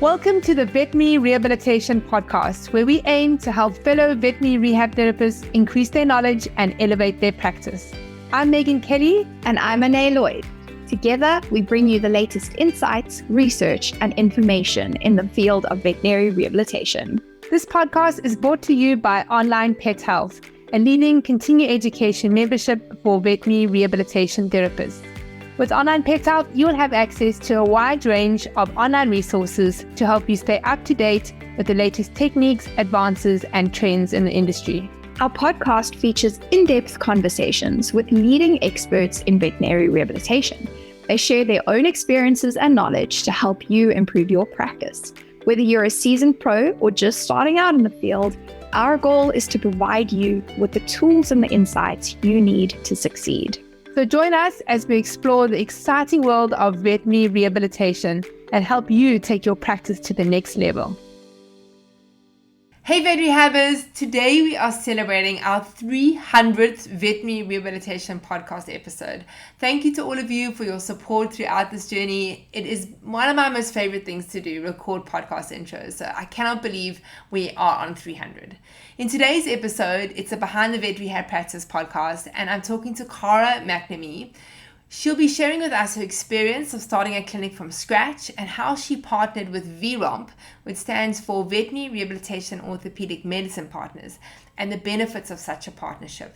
Welcome to the Veterinary Rehabilitation Podcast, where we aim to help fellow veterinary rehab therapists increase their knowledge and elevate their practice. I'm Megan Kelly. And I'm Anae Lloyd. Together, we bring you the latest insights, research, and information in the field of veterinary rehabilitation. This podcast is brought to you by Onlinepethealth, a leading continuing education membership for veterinary rehabilitation therapists. With Onlinepethealth, you'll have access to a wide range of online resources to help you stay up to date with the latest techniques, advances, and trends in the industry. Our podcast features in-depth conversations with leading experts in veterinary rehabilitation. They share their own experiences and knowledge to help you improve your practice. Whether you're a seasoned pro or just starting out in the field, our goal is to provide you with the tools and the insights you need to succeed. So join us as we explore the exciting world of veterinary rehabilitation and help you take your practice to the next level. Hey Vet Rehabbers, today we are celebrating our 300th Veterinary Rehabilitation Podcast episode. Thank you to all of you for your support throughout this journey. It is one of my most favorite things to do, record podcast intros. So I cannot believe we are on 300. In today's episode, it's a Behind the Vet Rehab Practice podcast, and I'm talking to Cara McNamee. She'll be sharing with us her experience of starting a clinic from scratch and how she partnered with VROMP, which stands for Veterinary Rehabilitation Orthopedic Medicine Partners, and the benefits of such a partnership.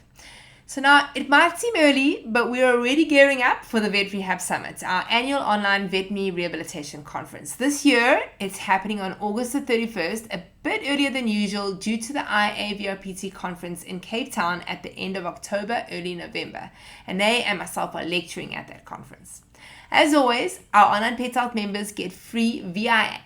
So now, it might seem early, but we're already gearing up for the Vet Rehab Summit, our annual online veterinary rehabilitation conference. This year, it's happening on August the 31st, a bit earlier than usual due to the IAVRPT conference in Cape Town at the end of October, early November. And they and myself are lecturing at that conference. As always, our Onlinepethealth members get free VIP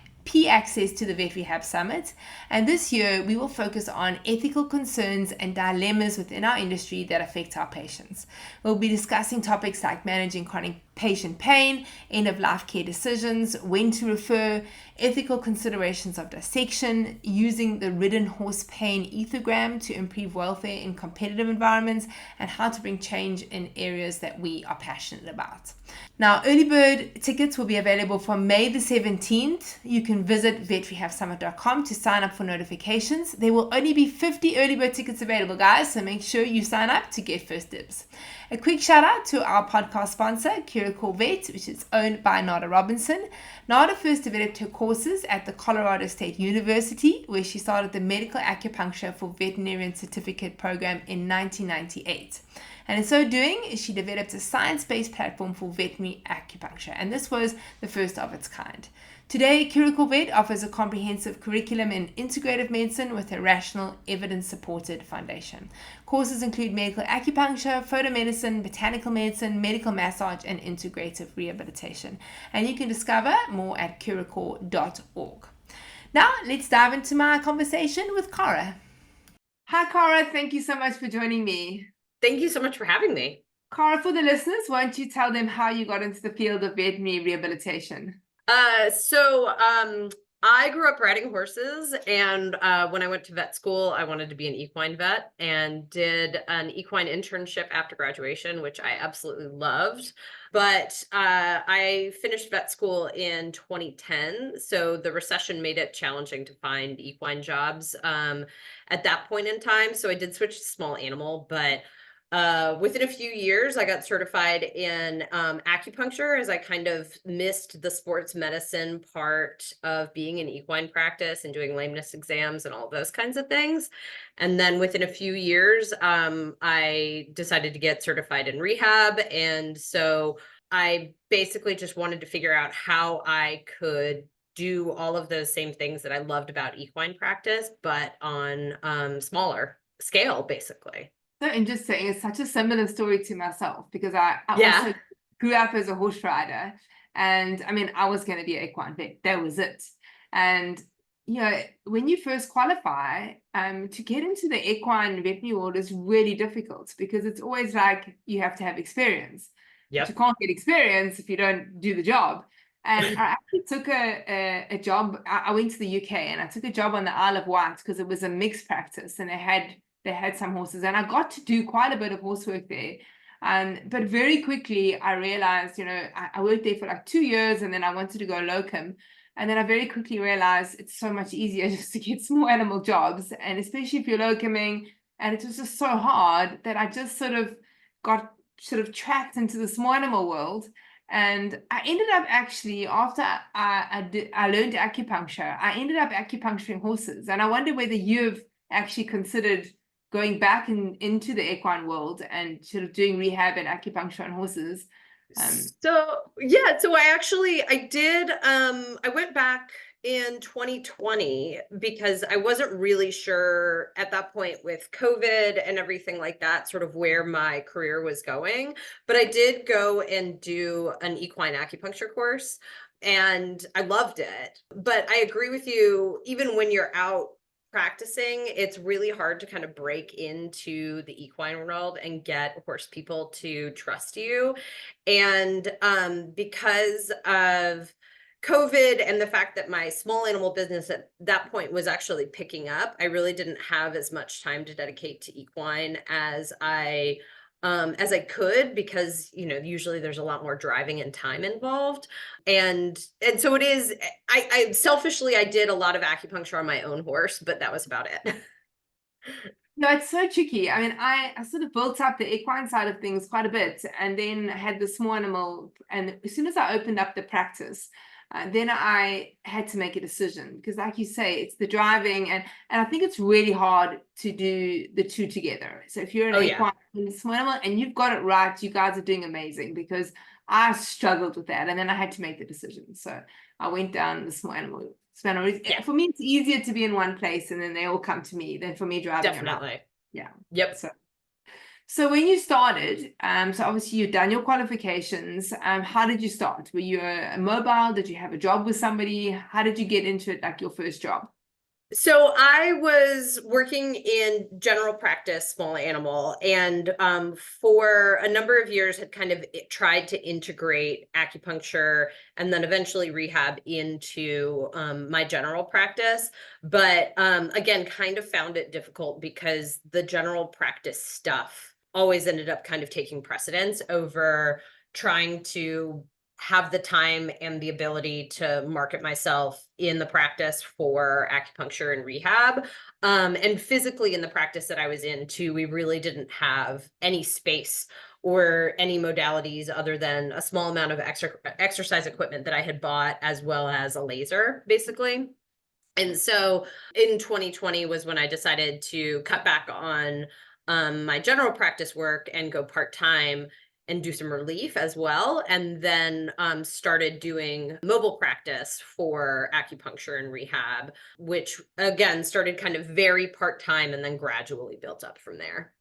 access to the Vet Rehab Summit, and this year we will focus on ethical concerns and dilemmas within our industry that affect our patients. We'll be discussing topics like managing chronic patient pain, end-of-life care decisions, when to refer, ethical considerations of dissection, using the ridden horse pain ethogram to improve welfare in competitive environments, and how to bring change in areas that we are passionate about. Now, early bird tickets will be available from May the 17th. You can visit vetrehabsummit.com to sign up for notifications. There will only be 50 early bird tickets available, guys, so make sure you sign up to get first dibs. A quick shout out to our podcast sponsor, Vet, which is owned by Nada Robinson. Nada first developed her courses at the Colorado State University, where she started the Medical Acupuncture for Veterinarian Certificate program in 1998. And in so doing, she developed a science-based platform for veterinary acupuncture, and this was the first of its kind. Today, Vet offers a comprehensive curriculum in integrative medicine with a rational, evidence-supported foundation. Courses include medical acupuncture, photomedicine, botanical medicine, medical massage, and integrative rehabilitation. And you can discover more at curicor.org. Now, let's dive into my conversation with Cara. Hi, Cara. Thank you so much for joining me. Thank you so much for having me. Cara, for the listeners, why don't you tell them how you got into the field of veterinary rehabilitation? I grew up riding horses, and when I went to vet school, I wanted to be an equine vet and did an equine internship after graduation, which I absolutely loved. But I finished vet school in 2010, so the recession made it challenging to find equine jobs at that point in time. So I did switch to small animal, but within a few years, I got certified in acupuncture, as I kind of missed the sports medicine part of being in equine practice and doing lameness exams and all those kinds of things. And then within a few years, I decided to get certified in rehab. And so I basically just wanted to figure out how I could do all of those same things that I loved about equine practice, but on smaller scale, basically. So interesting. It's such a similar story to myself, because I also grew up as a horse rider, and I mean, I was going to be an equine vet. That was it. And you know, when you first qualify, to get into the equine veterinary world is really difficult, because it's always like you have to have experience. But you can't get experience if you don't do the job. And I actually took a job. I went to the UK and I took a job on the Isle of Wight, because it was a mixed practice, and they had some horses, and I got to do quite a bit of horsework there. But very quickly I realized, I worked there for like 2 years, and then I wanted to go locum. And then I very quickly realized it's so much easier just to get small animal jobs. And especially if you're locuming, and it was just so hard that I just got tracked into the small animal world. And I ended up actually, after I learned acupuncture, I ended up acupuncturing horses. And I wonder whether you've actually considered going back into the equine world and sort of doing rehab and acupuncture on horses. So I did, I went back in 2020 because I wasn't really sure at that point with COVID and everything like that, sort of where my career was going. But I did go and do an equine acupuncture course and I loved it. But I agree with you, even when you're out practicing, it's really hard to kind of break into the equine world and get horse people to trust you. And because of COVID and the fact that my small animal business at that point was actually picking up, I really didn't have as much time to dedicate to equine as I could, because usually there's a lot more driving and time involved. And so it is, I selfishly, I did a lot of acupuncture on my own horse, but that was about it. No, it's so tricky. I mean, I sort of built up the equine side of things quite a bit, and then had the small animal. And as soon as I opened up the practice, then I had to make a decision, because, like you say, it's the driving, and I think it's really hard to do the two together. So if you're an equine and small animal and you've got it right, you guys are doing amazing, because I struggled with that, and then I had to make the decision. So I went down the small animal. Yeah. For me, it's easier to be in one place and then they all come to me than for me driving around. Definitely. Yeah. Yep. So when you started, so obviously you've done your qualifications. How did you start? Were you mobile? Did you have a job with somebody? How did you get into it, like your first job? So I was working in general practice, small animal, and for a number of years had kind of tried to integrate acupuncture and then eventually rehab into my general practice. But again, kind of found it difficult because the general practice stuff always ended up kind of taking precedence over trying to have the time and the ability to market myself in the practice for acupuncture and rehab. And physically in the practice that I was in too, we really didn't have any space or any modalities other than a small amount of exercise equipment that I had bought, as well as a laser, basically. And so in 2020 was when I decided to cut back on my general practice work and go part-time and do some relief as well. And then started doing mobile practice for acupuncture and rehab, which again started kind of very part-time and then gradually built up from there.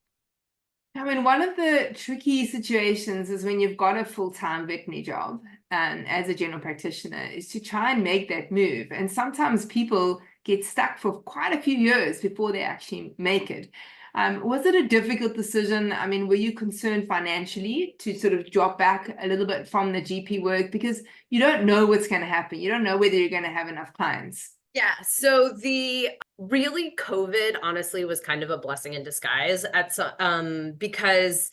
I mean, one of the tricky situations is when you've got a full-time veterinary job and as a general practitioner is to try and make that move. And sometimes people get stuck for quite a few years before they actually make it. Was it a difficult decision? I mean, were you concerned financially to sort of drop back a little bit from the GP work, because you don't know what's going to happen? You don't know whether you're going to have enough clients. Yeah, so the really COVID honestly was kind of a blessing in disguise because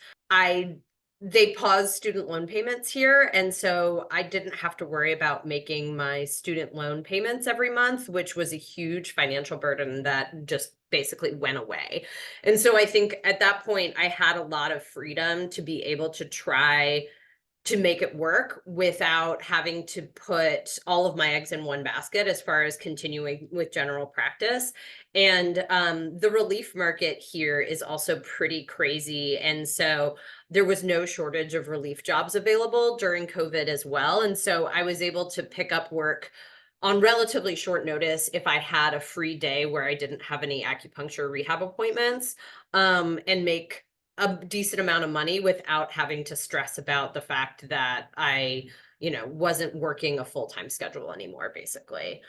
they paused student loan payments here, and so I didn't have to worry about making my student loan payments every month, which was a huge financial burden that just basically went away. And so I think at that point I had a lot of freedom to be able to try to make it work without having to put all of my eggs in one basket as far as continuing with general practice. And the relief market here is also pretty crazy. And so there was no shortage of relief jobs available during COVID as well. And so I was able to pick up work on relatively short notice if I had a free day where I didn't have any acupuncture rehab appointments, and make a decent amount of money without having to stress about the fact that I, wasn't working a full-time schedule anymore, basically.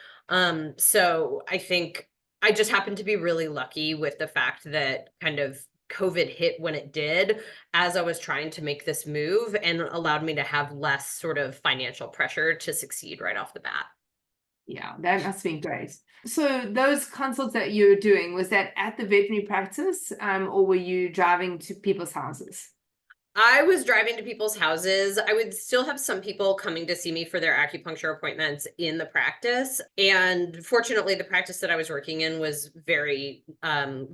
So I think I just happened to be really lucky with the fact that kind of COVID hit when it did, as I was trying to make this move, and allowed me to have less sort of financial pressure to succeed right off the bat. Yeah, that must have been great. So those consults that you were doing, was that at the veterinary practice, or were you driving to people's houses? I was driving to people's houses. I would still have some people coming to see me for their acupuncture appointments in the practice. And fortunately, the practice that I was working in was very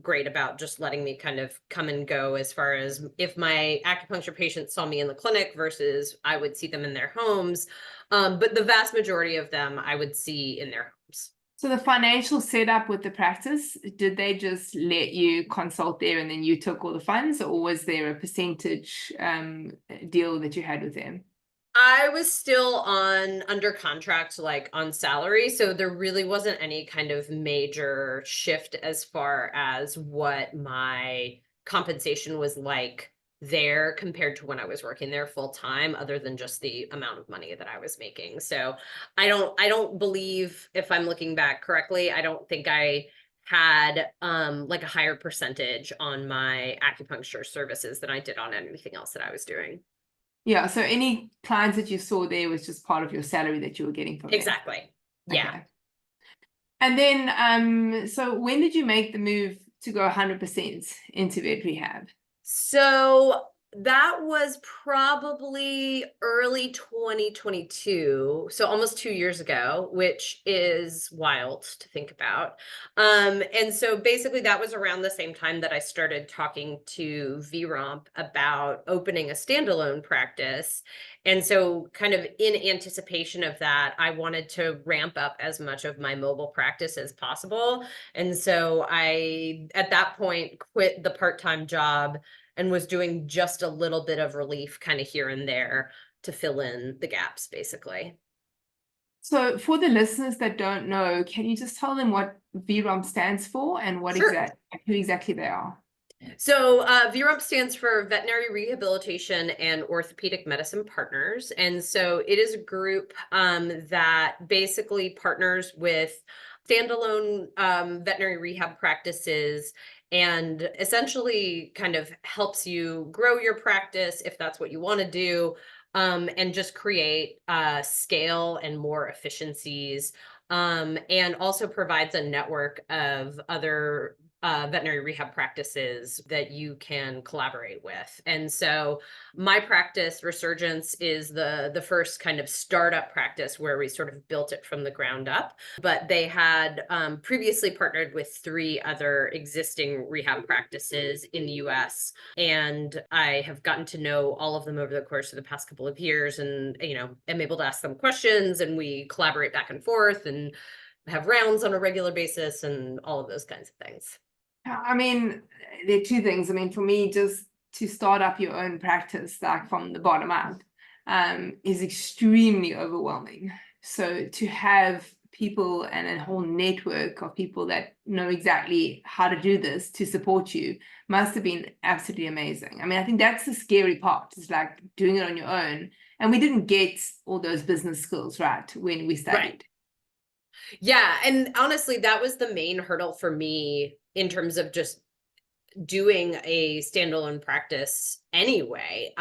great about just letting me kind of come and go as far as if my acupuncture patients saw me in the clinic versus I would see them in their homes. But the vast majority of them I would see in their homes. So the financial setup with the practice, did they just let you consult there and then you took all the funds, or was there a percentage deal that you had with them? I was still under contract, like on salary. So there really wasn't any kind of major shift as far as what my compensation was like there compared to when I was working there full time, other than just the amount of money that I was making. So I don't believe, if I'm looking back correctly, I don't think I had like a higher percentage on my acupuncture services than I did on anything else that I was doing. Yeah, so any clients that you saw there was just part of your salary that you were getting from them. Exactly. Yeah. Okay. And then, so when did you make the move to go 100% into vet rehab? So that was probably early 2022, so almost 2 years ago, which is wild to think about. And so basically that was around the same time that I started talking to VROMP about opening a standalone practice. And so kind of in anticipation of that, I wanted to ramp up as much of my mobile practice as possible. And so I, at that point, quit the part-time job and was doing just a little bit of relief kind of here and there to fill in the gaps, basically. So for the listeners that don't know, can you just tell them what VROMP stands for and Sure. who exactly they are? So VROMP stands for Veterinary Rehabilitation and Orthopedic Medicine Partners. And so it is a group that basically partners with standalone veterinary rehab practices and essentially kind of helps you grow your practice if that's what you want to do, and just create scale and more efficiencies, and also provides a network of other veterinary rehab practices that you can collaborate with. And so my practice, Resurgence, is the first kind of startup practice where we sort of built it from the ground up. But they had previously partnered with 3 other existing rehab practices in the US. And I have gotten to know all of them over the course of the past couple of years, and, you know, am able to ask them questions, and we collaborate back and forth and have rounds on a regular basis and all of those kinds of things. I mean, there are 2 things. I mean, for me, just to start up your own practice, like from the bottom up, is extremely overwhelming. So to have people and a whole network of people that know exactly how to do this to support you must have been absolutely amazing. I mean, I think that's the scary part, is like doing it on your own. And we didn't get all those business skills right when we studied. Right. Yeah, and honestly, that was the main hurdle for me in terms of just doing a standalone practice anyway.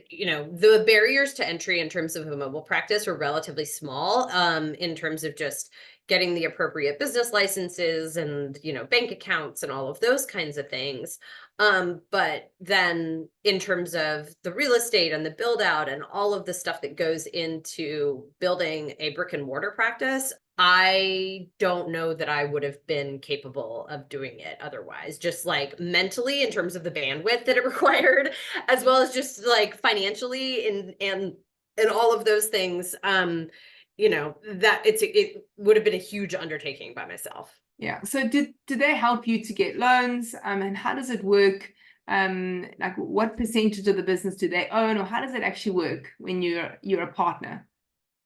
You know, the barriers to entry in terms of a mobile practice were relatively small, in terms of just getting the appropriate business licenses and, you know, bank accounts and all of those kinds of things. But then in terms of the real estate and the build out and all of the stuff that goes into building a brick and mortar practice, I don't know that I would have been capable of doing it otherwise, just like mentally in terms of the bandwidth that it required, as well as just like financially and all of those things. You know, that it would have been a huge undertaking by myself. Yeah. So did they help you to get loans? And how does it work? Like what percentage of the business do they own, or how does it actually work when you're a partner?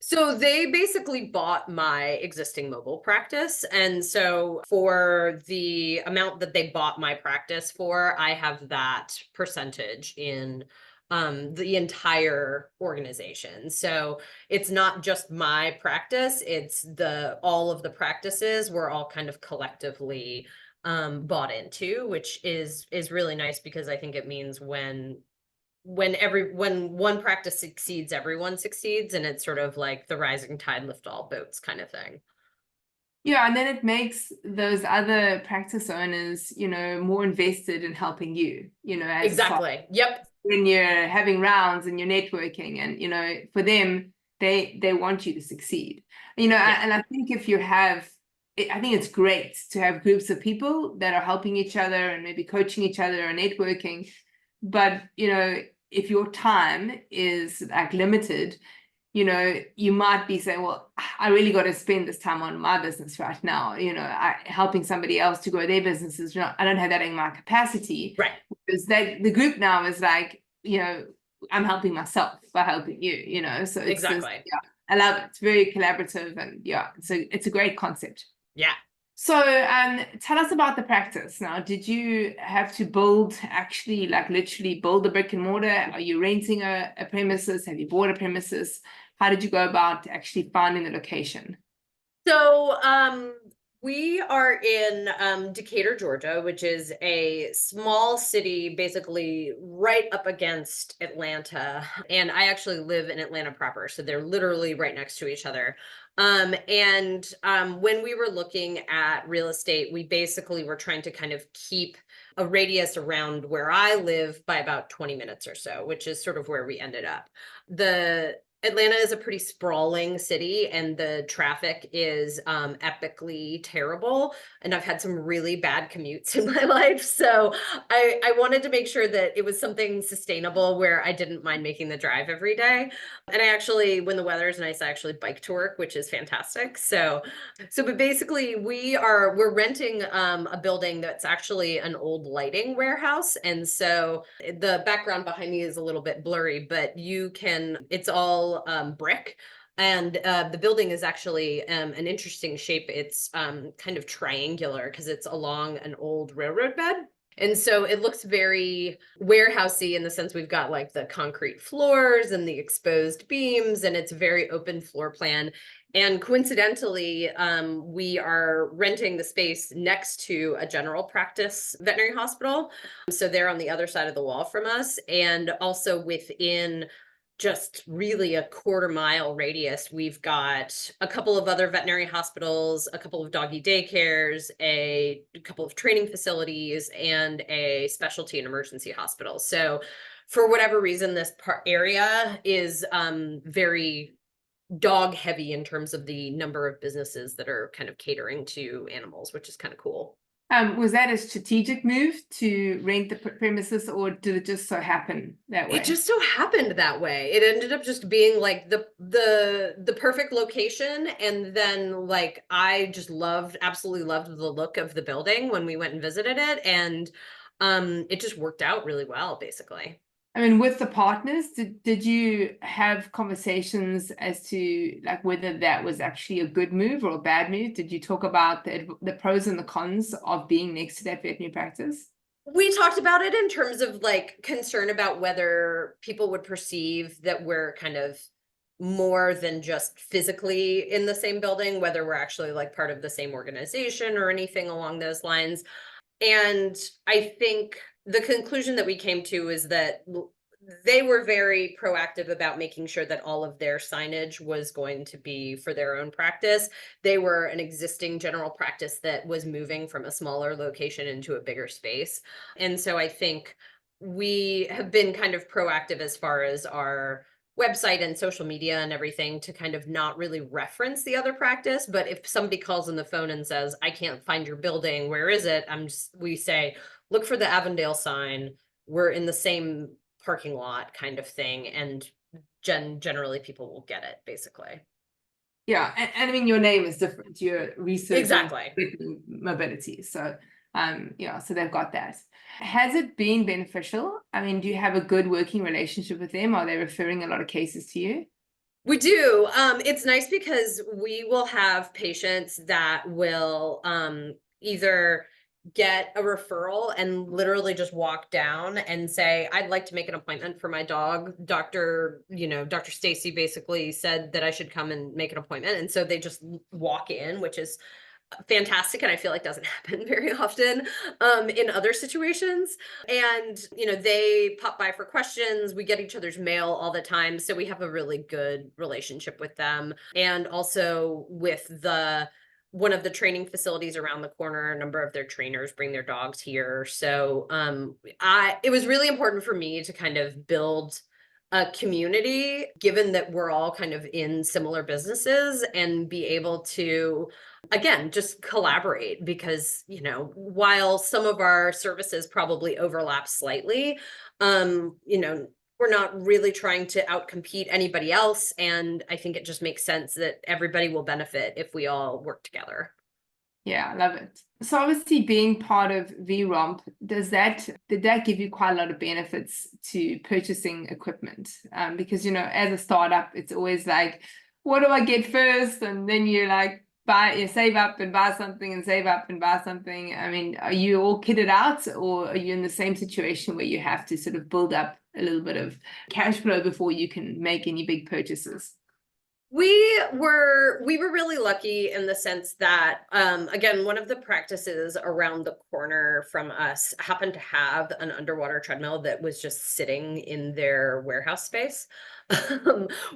So they basically bought my existing mobile practice. And so for the amount that they bought my practice for, I have that percentage in the entire organization. So it's not just my practice, it's all of the practices were all kind of collectively bought into, which is really nice, because I think it means when one practice succeeds, everyone succeeds, and it's sort of like the rising tide lift all boats kind of thing. Yeah, and then it makes those other practice owners, more invested in helping you, as a staff. Exactly. Yep. When you're having rounds and you're networking, and for them, they want you to succeed. Yeah. And I think if you have, I think it's great to have groups of people that are helping each other and maybe coaching each other and networking. But if your time is like limited, you might be saying, well, I really got to spend this time on my business right now. Helping somebody else to grow their businesses. I don't have that in my capacity. Right. Because the group now is like, I'm helping myself by helping you, so it's Exactly. yeah, I love it. It's very collaborative, and yeah, it's a great concept. Yeah. So tell us about the practice now. Did you have to actually like literally build a brick and mortar? Are you renting a premises? Have you bought a premises? How did you go about actually finding the location? So we are in Decatur, Georgia, which is a small city basically right up against Atlanta. And I actually live in Atlanta proper, so they're literally right next to each other. When we were looking at real estate, we basically were trying to kind of keep a radius around where I live by about 20 minutes or so, which is sort of where we ended up. Atlanta is a pretty sprawling city, and the traffic is epically terrible. And I've had some really bad commutes in my life. So I wanted to make sure that it was something sustainable where I didn't mind making the drive every day. And I actually, when the weather is nice, I actually bike to work, which is fantastic. But basically we're renting a building that's actually an old lighting warehouse. And so the background behind me is a little bit blurry, but it's all brick. And the building is actually an interesting shape. It's kind of triangular because it's along an old railroad bed. And so it looks very warehousey in the sense we've got like the concrete floors and the exposed beams, and it's a very open floor plan. And coincidentally, we are renting the space next to a general practice veterinary hospital. So they're on the other side of the wall from us, and also within just really a quarter-mile radius, we've got a couple of other veterinary hospitals, a couple of doggy daycares, a couple of training facilities, and a specialty and emergency hospital. So for whatever reason, this area is very dog heavy in terms of the number of businesses that are kind of catering to animals, which is kind of cool. Was that a strategic move to rent the premises, or did it just so happen that way? It just so happened that way. It ended up just being like the perfect location. And then like I just absolutely loved the look of the building when we went and visited it. And it just worked out really well, basically. I mean, with the partners, did you have conversations as to like whether that was actually a good move or a bad move? Did you talk about the pros and the cons of being next to that veterinary practice? We talked about it in terms of like concern about whether people would perceive that we're kind of more than just physically in the same building, whether we're actually like part of the same organization or anything along those lines. And I think the conclusion that we came to is that they were very proactive about making sure that all of their signage was going to be for their own practice. They were an existing general practice that was moving from a smaller location into a bigger space. And so I think we have been kind of proactive as far as our website and social media and everything to kind of not really reference the other practice. But if somebody calls on the phone and says, I can't find your building, where is it? We say, look for the Avondale sign. We're in the same parking lot kind of thing. And generally people will get it, basically. Yeah. And I mean, your name is different. You're researching Exactly. mobility. So so they've got that. Has it been beneficial? I mean, do you have a good working relationship with them? Are they referring a lot of cases to you? We do. It's nice because we will have patients that will either get a referral and literally just walk down and say, I'd like to make an appointment for my dog. Dr. Stacy basically said that I should come and make an appointment. And so they just walk in, which is fantastic, and I feel like doesn't happen very often in other situations. And they pop by for questions. We get each other's mail all the time, so we have a really good relationship with them. And also with the one of the training facilities around the corner. A number of their trainers bring their dogs here. So it was really important for me to kind of build a community, given that we're all kind of in similar businesses, and be able to, again, just collaborate, because, you know, while some of our services probably overlap slightly, you know, we're not really trying to outcompete anybody else. And I think it just makes sense that everybody will benefit if we all work together. Yeah, I love it. So obviously being part of VROMP, did that give you quite a lot of benefits to purchasing equipment? Because, you know, as a startup, it's always like, what do I get first? And then you're like, save up and buy something, and save up and buy something. I mean, are you all kitted out, or are you in the same situation where you have to sort of build up a little bit of cash flow before you can make any big purchases? We were really lucky in the sense that, again, one of the practices around the corner from us happened to have an underwater treadmill that was just sitting in their warehouse space,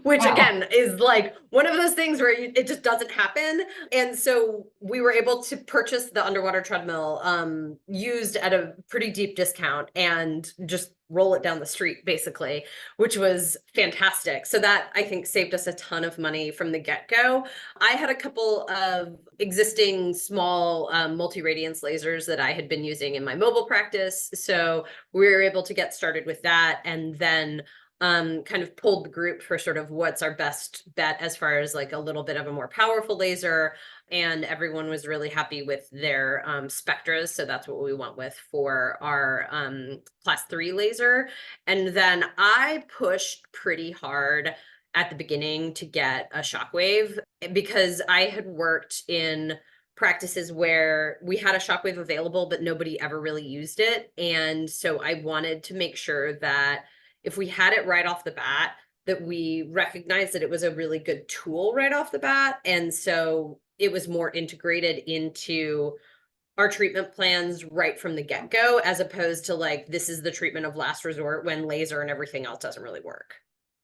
which again is like one of those things where it just doesn't happen. And so we were able to purchase the underwater treadmill used at a pretty deep discount and just roll it down the street, basically, which was fantastic. So that, I think, saved us a ton of money from the get-go. I had a couple of existing small multi-radiance lasers that I had been using in my mobile practice. So we were able to get started with that, and then kind of pulled the group for sort of what's our best bet as far as like a little bit of a more powerful laser. And everyone was really happy with their spectras. So that's what we went with for our class 3 laser. And then I pushed pretty hard at the beginning to get a shockwave, because I had worked in practices where we had a shockwave available, but nobody ever really used it. And so I wanted to make sure that if we had it right off the bat, that we recognized that it was a really good tool right off the bat. And so it was more integrated into our treatment plans right from the get-go, as opposed to like, this is the treatment of last resort when laser and everything else doesn't really work.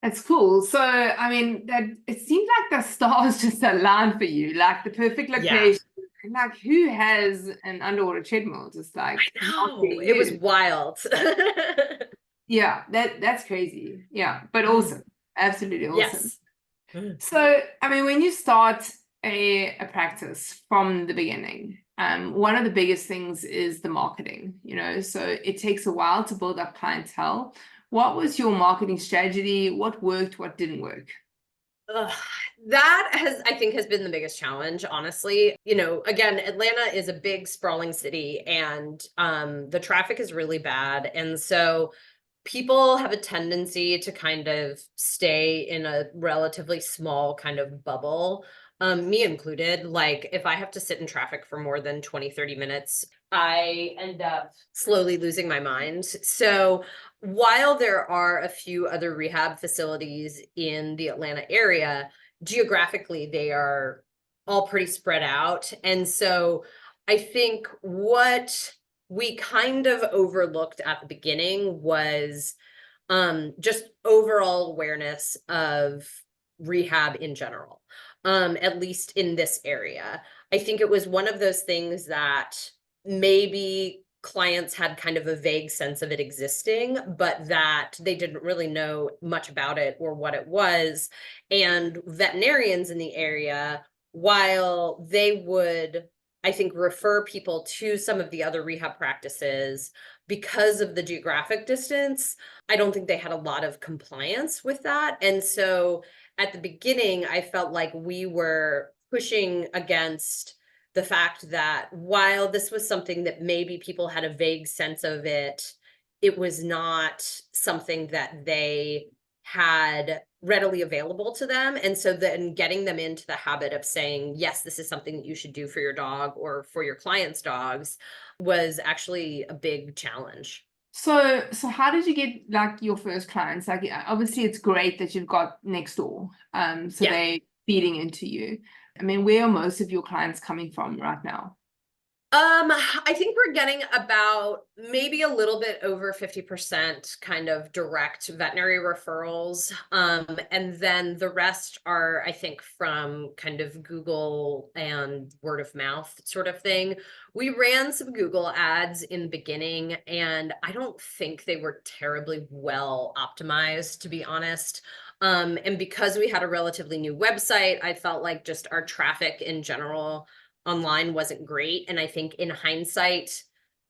That's cool. So, I mean, that it seems like the stars just aligned for you, like the perfect location. Yeah. Like, who has an underwater treadmill? Just like, I know, it was wild. Yeah, that's crazy. Yeah, but awesome. Absolutely awesome. Yes. So, I mean, when you start a practice from the beginning, one of the biggest things is the marketing, you know, so it takes a while to build up clientele. What was your marketing strategy? What worked? What didn't work? That I think has been the biggest challenge, honestly. You know, again, Atlanta is a big sprawling city, and the traffic is really bad. And so people have a tendency to kind of stay in a relatively small kind of bubble, me included. Like, if I have to sit in traffic for more than 20-30 minutes, I end up slowly losing my mind. So while there are a few other rehab facilities in the Atlanta area, geographically, they are all pretty spread out. And so I think what we kind of overlooked at the beginning was just overall awareness of rehab in general, at least in this area. I think it was one of those things that maybe clients had kind of a vague sense of it existing, but that they didn't really know much about it or what it was. And veterinarians in the area, while they would, I think, refer people to some of the other rehab practices, because of the geographic distance, I don't think they had a lot of compliance with that. And so at the beginning, I felt like we were pushing against the fact that while this was something that maybe people had a vague sense of it, it was not something that they had readily available to them. And so then getting them into the habit of saying, yes, this is something that you should do for your dog or for your clients' dogs, was actually a big challenge. So how did you get like your first clients? Like, obviously it's great that you've got next door. So they feeding into you. I mean, where are most of your clients coming from right now? I think we're getting about maybe a little bit over 50% kind of direct veterinary referrals. And then the rest are, I think, from kind of Google and word of mouth sort of thing. We ran some Google ads in the beginning, and I don't think they were terribly well optimized, to be honest. And because we had a relatively new website, I felt like just our traffic in general online wasn't great. And I think in hindsight,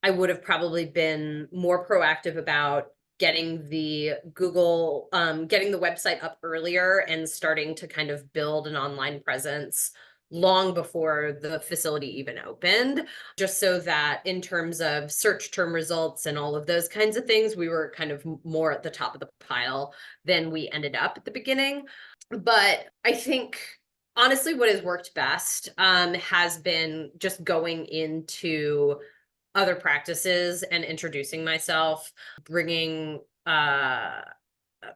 I would have probably been more proactive about getting the getting the website up earlier and starting to kind of build an online presence long before the facility even opened, just so that in terms of search term results and all of those kinds of things, we were kind of more at the top of the pile than we ended up at the beginning. But I think honestly, what has worked best has been just going into other practices and introducing myself, bringing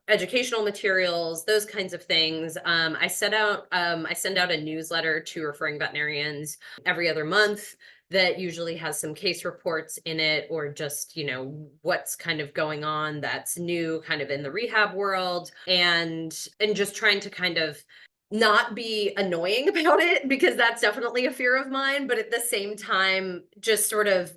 educational materials, those kinds of things. I send out a newsletter to referring veterinarians every other month that usually has some case reports in it, or just, what's kind of going on that's new kind of in the rehab world, and just trying to kind of not be annoying about it, because that's definitely a fear of mine, but at the same time, just sort of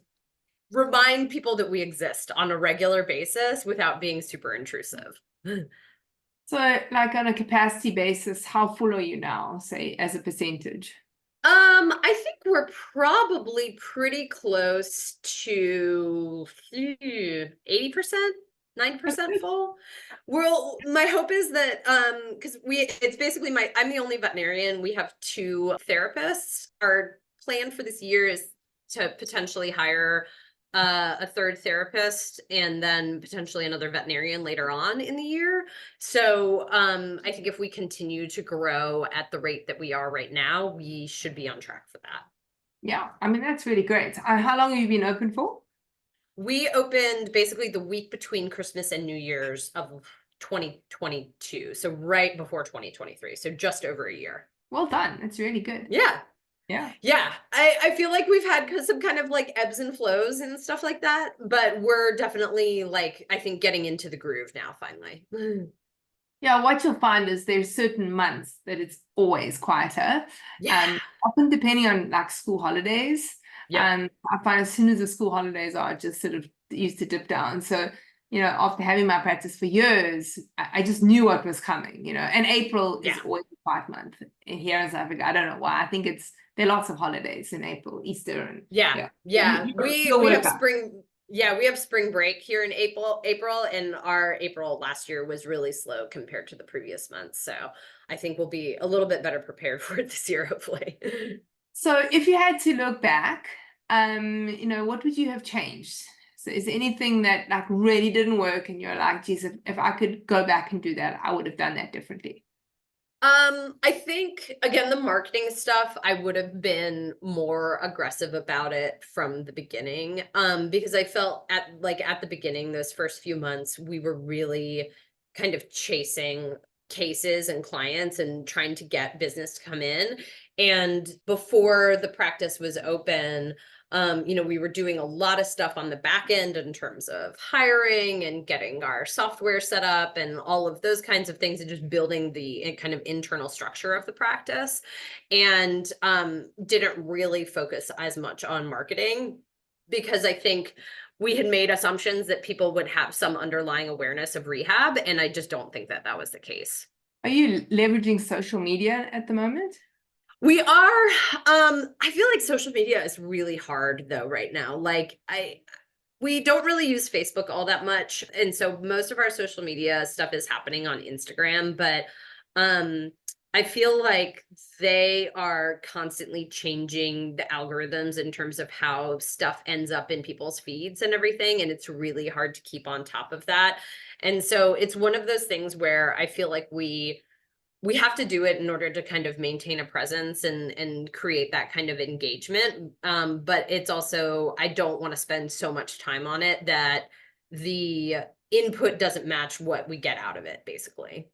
remind people that we exist on a regular basis without being super intrusive. So like on a capacity basis, how full are you now, say, as a percentage? I think we're probably pretty close to 80%. 9% full. Well, my hope is that because it's basically I'm the only veterinarian. We have 2 therapists. Our plan for this year is to potentially hire a 3rd therapist and then potentially another veterinarian later on in the year. So I think if we continue to grow at the rate that we are right now, we should be on track for that. Yeah, I mean, that's really great. How long have you been open for? We opened basically the week between Christmas and New Year's of 2022. So right before 2023. So just over a year. Well done. That's really good. Yeah. Yeah. Yeah. I feel like we've had some kind of like ebbs and flows and stuff like that, but we're definitely like, I think, getting into the groove now, finally. Yeah, what you'll find is there's certain months that it's always quieter. Yeah. Often depending on like school holidays. Yeah. I find as soon as the school holidays are, just sort of used to dip down. So, after having my practice for years, I just knew what was coming, and April is always a quiet month here in South Africa. I don't know why. I think there are lots of holidays in April, Easter, and yeah. We have spring. Yeah, we have spring break here in April, and our April last year was really slow compared to the previous months. So I think we'll be a little bit better prepared for it this year, hopefully. So if you had to look back, what would you have changed? So is there anything that like really didn't work and you're like, geez, if I could go back and do that, I would have done that differently? I think, again, the marketing stuff, I would have been more aggressive about it from the beginning. Because I felt at the beginning, those first few months, we were really kind of chasing cases and clients and trying to get business to come in. And before the practice was open, we were doing a lot of stuff on the back end in terms of hiring and getting our software set up and all of those kinds of things, and just building the kind of internal structure of the practice, and didn't really focus as much on marketing, because I think we had made assumptions that people would have some underlying awareness of rehab, and I just don't think that was the case. Are you leveraging social media at the moment? We are. I feel like social media is really hard though right now. Like we don't really use Facebook all that much, and so most of our social media stuff is happening on Instagram, but I feel like they are constantly changing the algorithms in terms of how stuff ends up in people's feeds and everything, and it's really hard to keep on top of that. And so it's one of those things where I feel like we have to do it in order to kind of maintain a presence and create that kind of engagement. But it's also, I don't want to spend so much time on it that the input doesn't match what we get out of it, basically.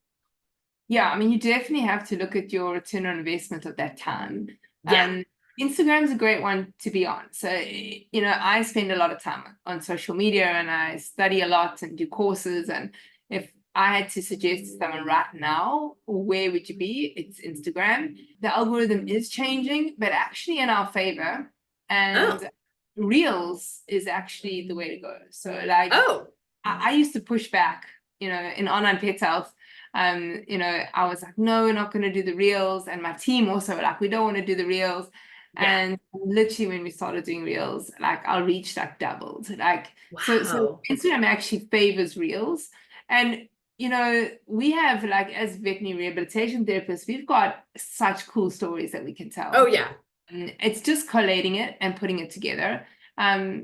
Yeah, I mean, you definitely have to look at your return on investment of that time. Yeah. Instagram's a great one to be on. So, I spend a lot of time on social media and I study a lot and do courses. And if I had to suggest to someone right now, where would you be? It's Instagram. The algorithm is changing, but actually in our favor. Oh, And Reels is actually the way to go. So, like, oh, I used to push back, in online pet health. I was like, no, we're not going to do the reels. And my team also were like, we don't want to do the reels. yeah. And literally when we started doing reels, like our reach like doubled. Like, so Wow. Instagram actually favors reels. And, we have, like, as veterinary rehabilitation therapists, we've got such cool stories that we can Oh, tell. yeah. And it's just collating it and putting it together.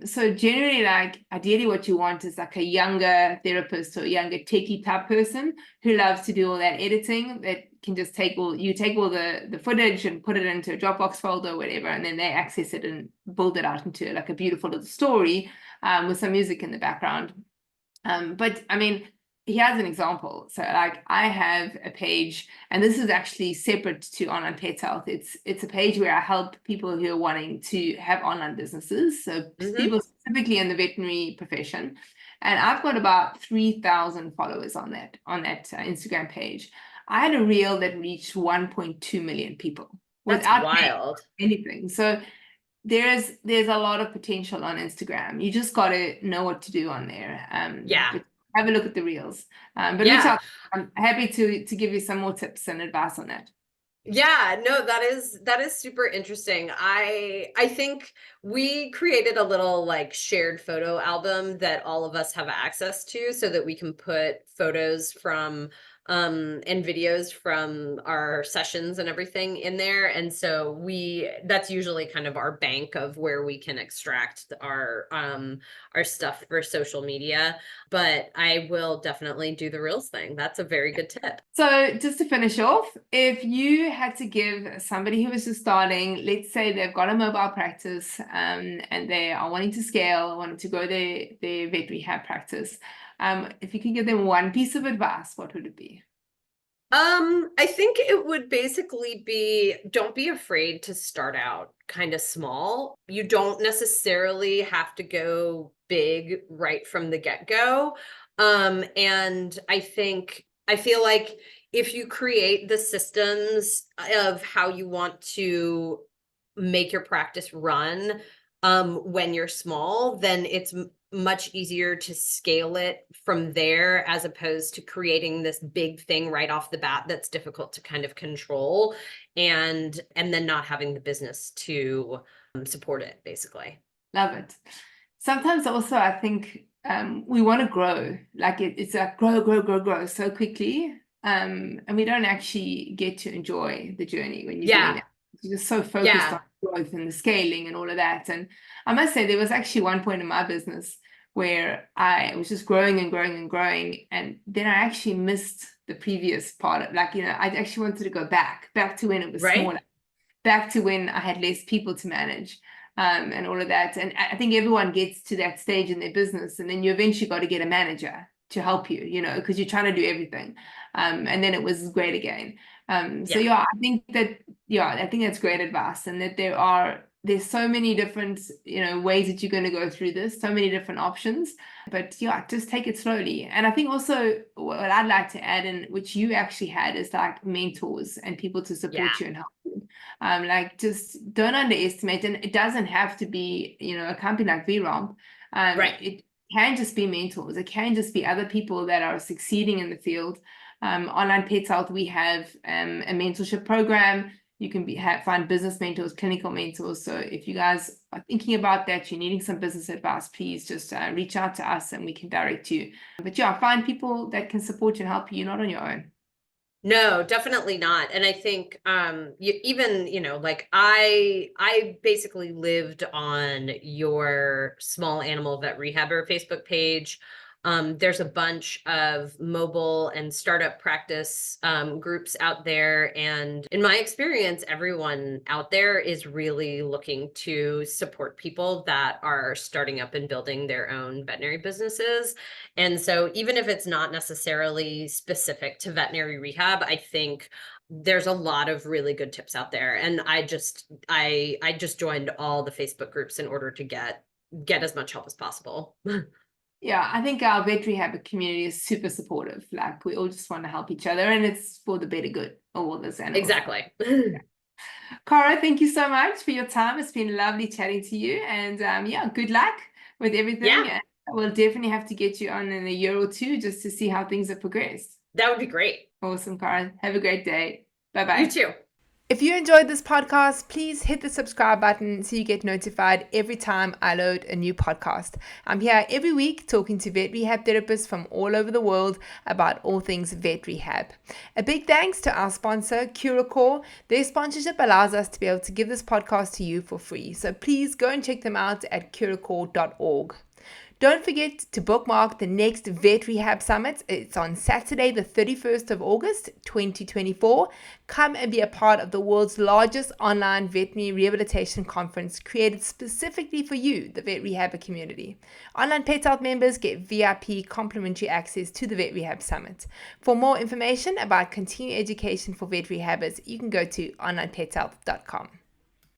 So generally, like, ideally what you want is like a younger therapist or a younger techie type person who loves to do all that editing, that can just take all the footage and put it into a Dropbox folder or whatever, and then they access it and build it out into like a beautiful little story, with some music in the background. But I mean, here's an example. So, like, I have a page, and this is actually separate to Online Pet Health. It's a page where I help people who are wanting to have online businesses. So Hmm. people specifically in the veterinary profession. And I've got about 3,000 followers on that Instagram page. I had a reel that reached 1.2 million people That's without paying wild. anything. So there's a lot of potential on Instagram. You just got to know what to do on there. Yeah. But have a look at the reels. But reach Yeah. out. I'm happy to give you some more tips and advice on that. Yeah, no, that is super interesting. I think we created a little like shared photo album that all of us have access to so that we can put photos from and videos from our sessions and everything in there. And so that's usually kind of our bank of where we can extract our stuff for social media. But I will definitely do the Reels thing. That's a very good tip. So just to finish off, if you had to give somebody who is just starting, let's say they've got a mobile practice, and they are wanting to scale, wanting to grow their vet rehab practice, if you could give them one piece of advice, what would it be? I think it would basically be, don't be afraid to start out kind of small. You don't necessarily have to go big right from the get-go. And I feel like if you create the systems of how you want to make your practice run, when you're small, then it's much easier to scale it from there, as opposed to creating this big thing right off the bat that's difficult to kind of control, and then not having the business to support it, basically. Love it. Sometimes also I think we want to grow, like it's like grow so quickly, and we don't actually get to enjoy the journey when you're doing Yeah, that. You're just so focused on yeah, growth and the scaling and all of that. And I must say there was actually one point in my business where I was just growing and growing and growing, and then I actually missed the previous part of, like, I actually wanted to go back to when it was right, smaller, back to when I had less people to manage, and all of that. And I think everyone gets to that stage in their business, and then you eventually got to get a manager to help you, because you're trying to do everything. And then it was great again. So yeah, yeah, I think that's great advice, and that there's so many different, ways that you're going to go through this, so many different options. But yeah, just take it slowly. And I think also what I'd like to add in, which you actually had, is like mentors and people to yeah, support you and help you. Like, just don't underestimate, and it doesn't have to be, a company like VROMP. right. It can just be mentors. It can just be other people that are succeeding in the field. Online Pets Health, we have a mentorship program. You can find business mentors, clinical mentors. So if you guys are thinking about that, you're needing some business advice, please just reach out to us and we can direct you. But yeah, find people that can support you and help you. You're not on your own. No, definitely not. And I think even, like I basically lived on your small animal vet rehabber Facebook page. There's a bunch of mobile and startup practice groups out there. And in my experience, everyone out there is really looking to support people that are starting up and building their own veterinary businesses. And so even if it's not necessarily specific to veterinary rehab, I think there's a lot of really good tips out there. And I just joined all the Facebook groups in order to get as much help as possible. Yeah, I think our vet rehab community is super supportive. Like, we all just want to help each other, and it's for the better good of all this animals. Exactly. Cara, thank you so much for your time. It's been lovely chatting to you, and yeah, good luck with everything. Yeah. And we'll definitely have to get you on in a year or two just to see how things have progressed. That would be great. Awesome, Cara. Have a great day. Bye-bye. You too. If you enjoyed this podcast, please hit the subscribe button so you get notified every time I load a new podcast. I'm here every week talking to vet rehab therapists from all over the world about all things vet rehab. A big thanks to our sponsor, Curacor. Their sponsorship allows us to be able to give this podcast to you for free. So please go and check them out at curacor.org. Don't forget to bookmark the next Vet Rehab Summit. It's on Saturday, the 31st of August, 2024. Come and be a part of the world's largest online veterinary rehabilitation conference created specifically for you, the vet rehab community. Onlinepethealth members get VIP complimentary access to the Vet Rehab Summit. For more information about continuing education for vet rehabbers, you can go to onlinepethealth.com.